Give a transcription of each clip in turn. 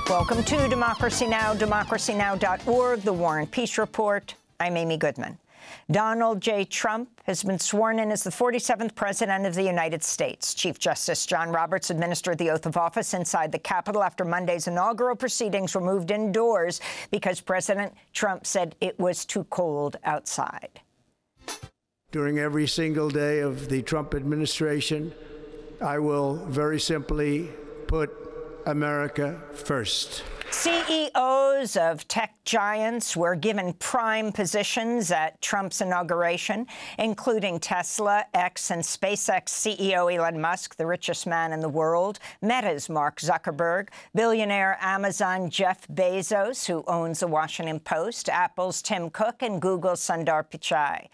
Welcome to Democracy Now!, democracynow.org, The War and Peace Report. I'm Amy Goodman. Donald J. Trump has been sworn in as the 47th President of the United States. Chief Justice John Roberts administered the oath of office inside the Capitol after Monday's inaugural proceedings were moved indoors because President Trump said it was too cold outside. During every single day of the Trump administration, I will very simply put America first. CEOs of tech giants were given prime positions at Trump's inauguration, including Tesla, X, and SpaceX CEO Elon Musk, the richest man in the world, Meta's Mark Zuckerberg, billionaire Amazon Jeff Bezos, who owns the Washington Post, Apple's Tim Cook, and Google's Sundar Pichai.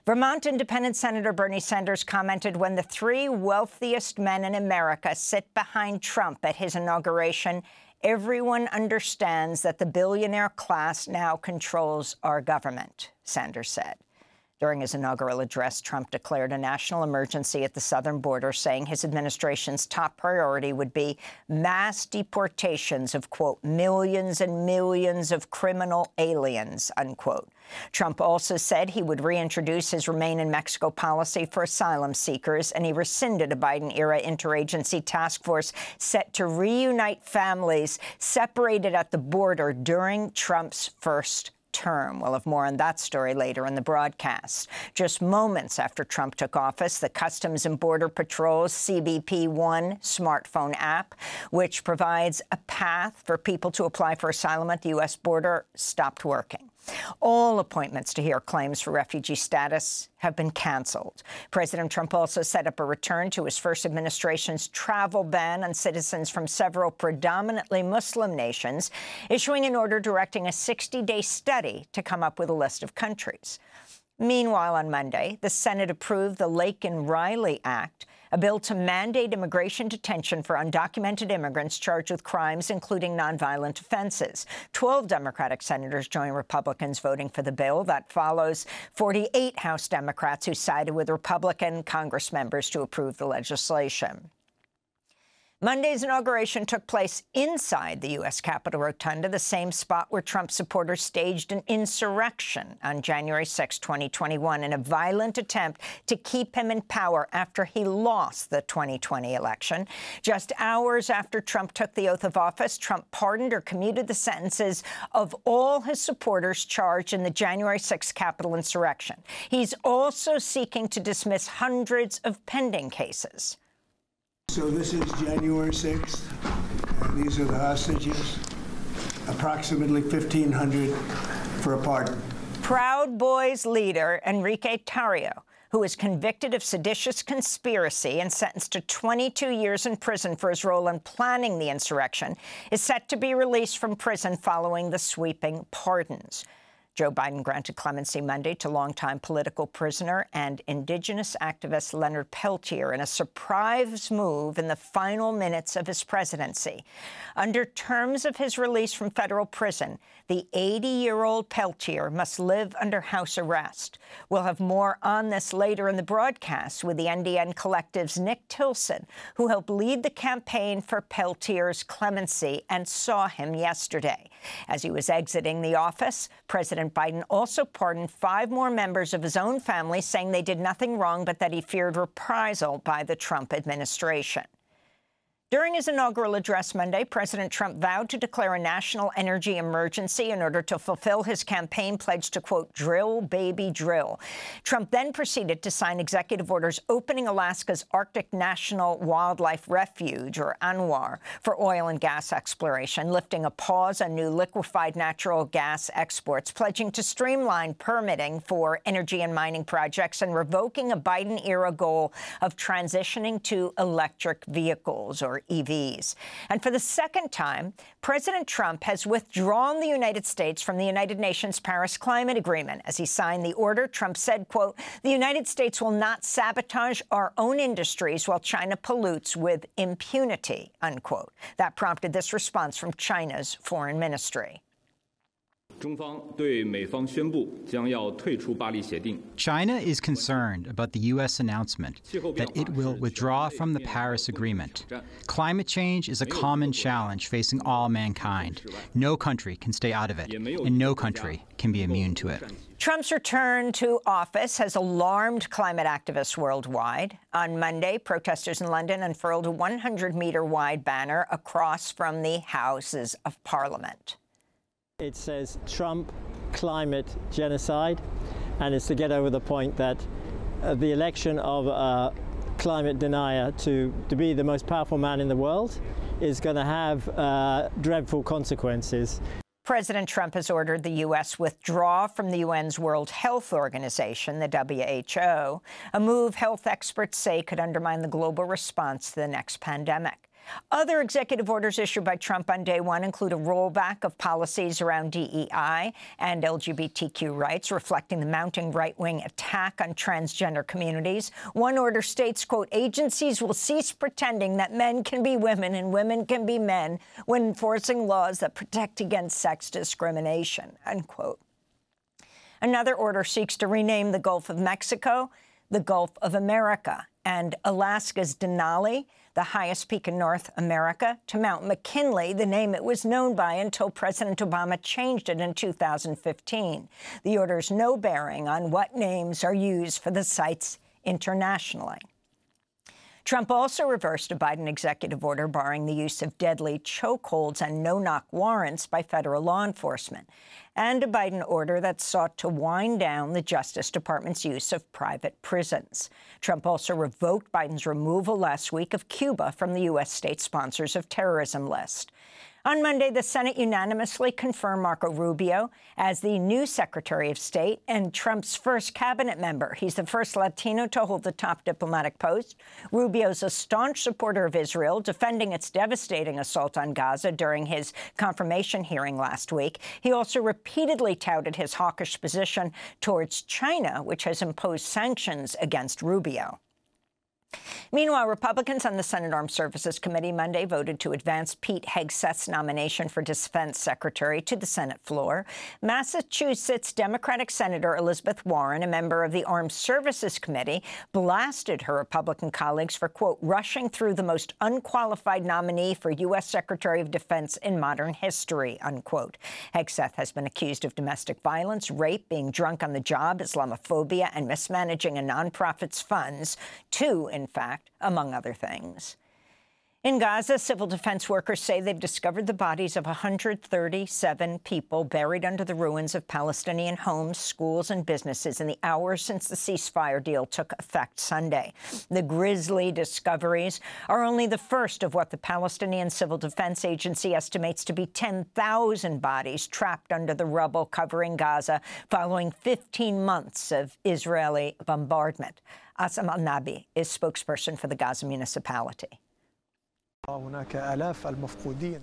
Vermont Independent Senator Bernie Sanders commented, when the three wealthiest men in America sit behind Trump at his inauguration, everyone understands that the billionaire class now controls our government, Sanders said. During his inaugural address, Trump declared a national emergency at the southern border, saying his administration's top priority would be mass deportations of, quote, millions and millions of criminal aliens, unquote. Trump also said he would reintroduce his Remain in Mexico policy for asylum seekers, and he rescinded a Biden-era interagency task force set to reunite families separated at the border during Trump's first term. We'll have more on that story later in the broadcast. Just moments after Trump took office, the Customs and Border Patrol's CBP One smartphone app, which provides a path for people to apply for asylum at the U.S. border, stopped working. All appointments to hear claims for refugee status have been canceled. President Trump also set up a return to his first administration's travel ban on citizens from several predominantly Muslim nations, issuing an order directing a 60-day study to come up with a list of countries. Meanwhile, on Monday, the Senate approved the Laken-Riley Act, a bill to mandate immigration detention for undocumented immigrants charged with crimes, including nonviolent offenses. 12 Democratic senators joined Republicans voting for the bill. That follows 48 House Democrats who sided with Republican Congress members to approve the legislation. Monday's inauguration took place inside the U.S. Capitol Rotunda, the same spot where Trump supporters staged an insurrection on January 6, 2021, in a violent attempt to keep him in power after he lost the 2020 election. Just hours after Trump took the oath of office, Trump pardoned or commuted the sentences of all his supporters charged in the January 6 Capitol insurrection. He's also seeking to dismiss hundreds of pending cases. So this is January 6th, and these are the hostages, approximately 1,500 for a pardon. Proud Boys leader Enrique Tarrio, who was convicted of seditious conspiracy and sentenced to 22 years in prison for his role in planning the insurrection, is set to be released from prison following the sweeping pardons. Joe Biden granted clemency Monday to longtime political prisoner and Indigenous activist Leonard Peltier in a surprise move in the final minutes of his presidency. Under terms of his release from federal prison, the 80-year-old Peltier must live under house arrest. We'll have more on this later in the broadcast with the NDN Collective's Nick Tilson, who helped lead the campaign for Peltier's clemency and saw him yesterday. As he was exiting the office, President Biden also pardoned 5 more members of his own family, saying they did nothing wrong but that he feared reprisal by the Trump administration. During his inaugural address Monday, President Trump vowed to declare a national energy emergency in order to fulfill his campaign pledge to, quote, drill, baby, drill. Trump then proceeded to sign executive orders opening Alaska's Arctic National Wildlife Refuge, or ANWR, for oil and gas exploration, lifting a pause on new liquefied natural gas exports, pledging to streamline permitting for energy and mining projects, and revoking a Biden-era goal of transitioning to electric vehicles, or EVs. And for the second time, President Trump has withdrawn the United States from the United Nations Paris Climate Agreement. As he signed the order, Trump said, quote, the United States will not sabotage our own industries while China pollutes with impunity, unquote. That prompted this response from China's foreign ministry. China is concerned about the U.S. announcement that it will withdraw from the Paris Agreement. Climate change is a common challenge facing all mankind. No country can stay out of it, and no country can be immune to it. Trump's return to office has alarmed climate activists worldwide. On Monday, protesters in London unfurled a 100-meter-wide banner across from the Houses of Parliament. It says Trump climate genocide, and it's to get over the point that the election of a climate denier to be the most powerful man in the world is going to have dreadful consequences. President Trump has ordered the U.S. withdraw from the UN's World Health Organization, the WHO, a move health experts say could undermine the global response to the next pandemic. Other executive orders issued by Trump on day one include a rollback of policies around DEI and LGBTQ rights, reflecting the mounting right-wing attack on transgender communities. One order states, quote, agencies will cease pretending that men can be women and women can be men when enforcing laws that protect against sex discrimination, unquote. Another order seeks to rename the Gulf of Mexico the Gulf of America and Alaska's Denali, the highest peak in North America, to Mount McKinley, the name it was known by until President Obama changed it in 2015. The order's no bearing on what names are used for the sites internationally. Trump also reversed a Biden executive order barring the use of deadly chokeholds and no-knock warrants by federal law enforcement, and a Biden order that sought to wind down the Justice Department's use of private prisons. Trump also revoked Biden's removal last week of Cuba from the U.S. state sponsors of terrorism list. On Monday, the Senate unanimously confirmed Marco Rubio as the new Secretary of State and Trump's first cabinet member. He's the first Latino to hold the top diplomatic post. Rubio's a staunch supporter of Israel, defending its devastating assault on Gaza during his confirmation hearing last week. He also repeatedly touted his hawkish position towards China, which has imposed sanctions against Rubio. Meanwhile, Republicans on the Senate Armed Services Committee Monday voted to advance Pete Hegseth's nomination for Defense Secretary to the Senate floor. Massachusetts Democratic Senator Elizabeth Warren, a member of the Armed Services Committee, blasted her Republican colleagues for, quote, rushing through the most unqualified nominee for U.S. Secretary of Defense in modern history, unquote. Hegseth has been accused of domestic violence, rape, being drunk on the job, Islamophobia, and mismanaging a nonprofit's funds, too, in fact, among other things. In Gaza, civil defense workers say they've discovered the bodies of 137 people buried under the ruins of Palestinian homes, schools, and businesses in the hours since the ceasefire deal took effect Sunday. The grisly discoveries are only the first of what the Palestinian Civil Defense Agency estimates to be 10,000 bodies trapped under the rubble covering Gaza following 15 months of Israeli bombardment. Assam al-Nabi is spokesperson for the Gaza municipality.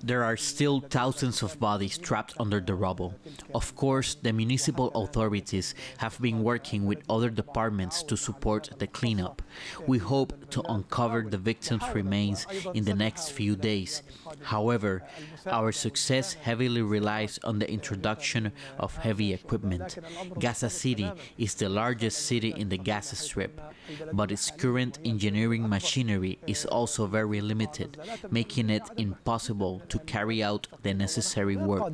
There are still thousands of bodies trapped under the rubble. Of course, the municipal authorities have been working with other departments to support the cleanup. We hope to uncover the victims' remains in the next few days. However, our success heavily relies on the introduction of heavy equipment. Gaza City is the largest city in the Gaza Strip, but its current engineering machinery is also very limited, making it impossible to carry out the necessary work.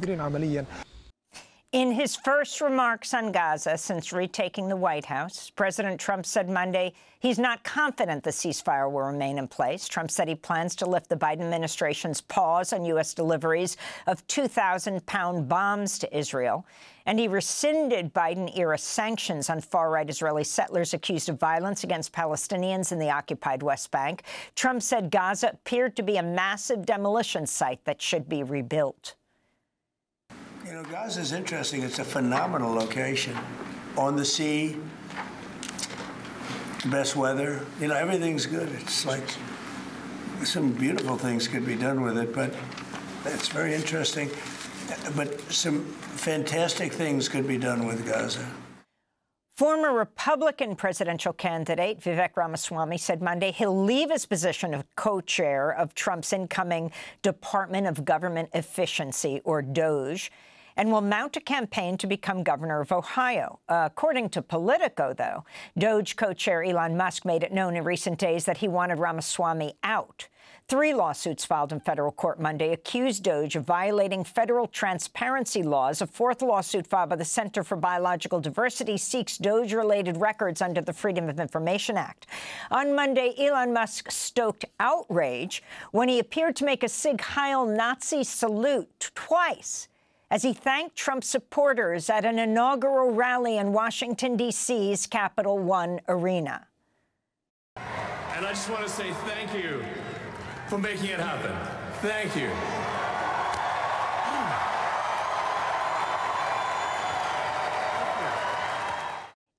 In his first remarks on Gaza since retaking the White House, President Trump said Monday he's not confident the ceasefire will remain in place. Trump said he plans to lift the Biden administration's pause on U.S. deliveries of 2,000-pound bombs to Israel. And he rescinded Biden-era sanctions on far-right Israeli settlers accused of violence against Palestinians in the occupied West Bank. Trump said Gaza appeared to be a massive demolition site that should be rebuilt. You know, Gaza is interesting. It's a phenomenal location. On the sea, best weather. You know, everything's good. It's like some beautiful things could be done with it, but it's very interesting. But some fantastic things could be done with Gaza. Former Republican presidential candidate Vivek Ramaswamy said Monday he'll leave his position of co-chair of Trump's incoming Department of Government Efficiency, or DOGE. and will mount a campaign to become governor of Ohio. According to Politico, though, Doge co-chair Elon Musk made it known in recent days that he wanted Ramaswamy out. 3 lawsuits filed in federal court Monday accused Doge of violating federal transparency laws. A 4th lawsuit filed by the Center for Biological Diversity seeks Doge-related records under the Freedom of Information Act. On Monday, Elon Musk stoked outrage when he appeared to make a Sieg Heil Nazi salute twice as he thanked Trump supporters at an inaugural rally in Washington, D.C.'s Capital One Arena. And I just want to say thank you for making it happen. Thank you.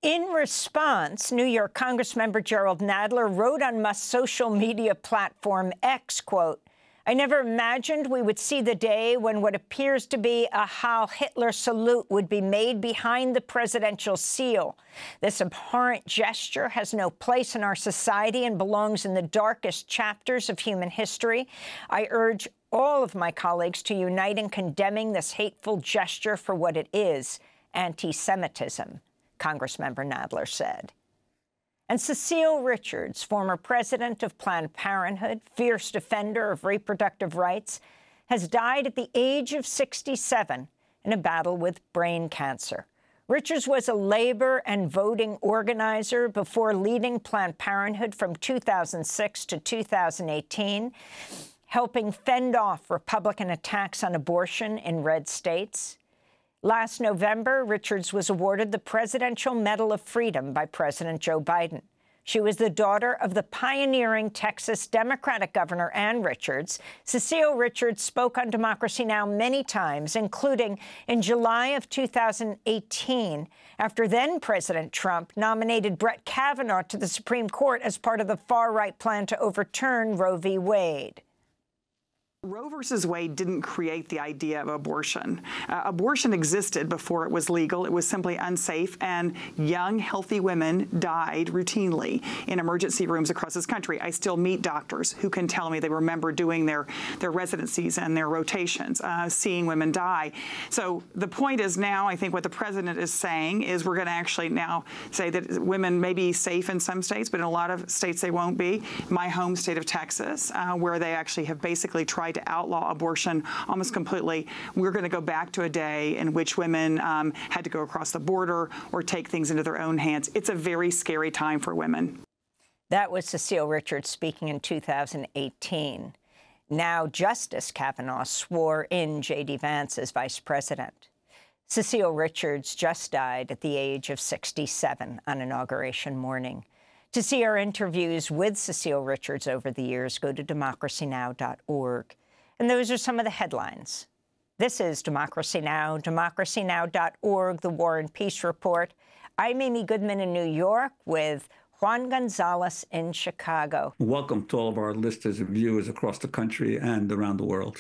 In response, New York Congressmember Jerrold Nadler wrote on Musk's social media platform X, quote, "I never imagined we would see the day when what appears to be a Heil Hitler salute would be made behind the presidential seal. This abhorrent gesture has no place in our society and belongs in the darkest chapters of human history. I urge all of my colleagues to unite in condemning this hateful gesture for what it is, anti-Semitism," Congressmember Nadler said. And Cecile Richards, former president of Planned Parenthood, fierce defender of reproductive rights, has died at the age of 67 in a battle with brain cancer. Richards was a labor and voting organizer before leading Planned Parenthood from 2006 to 2018, helping fend off Republican attacks on abortion in red states. Last November, Richards was awarded the Presidential Medal of Freedom by President Joe Biden. She was the daughter of the pioneering Texas Democratic Governor Ann Richards. Cecile Richards spoke on Democracy Now! Many times, including in July of 2018, after then-President Trump nominated Brett Kavanaugh to the Supreme Court as part of the far-right plan to overturn Roe v. Wade. Roe versus Wade didn't create the idea of abortion. Abortion existed before it was legal. It was simply unsafe, and young, healthy women died routinely in emergency rooms across this country. I still meet doctors who can tell me they remember doing their residencies and their rotations, seeing women die. So the point is now, I think what the president is saying is we're going to actually now say that women may be safe in some states, but in a lot of states they won't be. My home state of Texas, where they actually have basically tried to outlaw abortion almost completely. We're going to go back to a day in which women had to go across the border or take things into their own hands. It's a very scary time for women. That was Cecile Richards speaking in 2018. Now Justice Kavanaugh swore in J.D. Vance as vice president. Cecile Richards just died at the age of 67 on Inauguration morning. To see our interviews with Cecile Richards over the years, go to democracynow.org. And those are some of the headlines. This is Democracy Now!, democracynow.org, the War and Peace Report. I'm Amy Goodman in New York with Juan Gonzalez in Chicago. Welcome to all of our listeners and viewers across the country and around the world.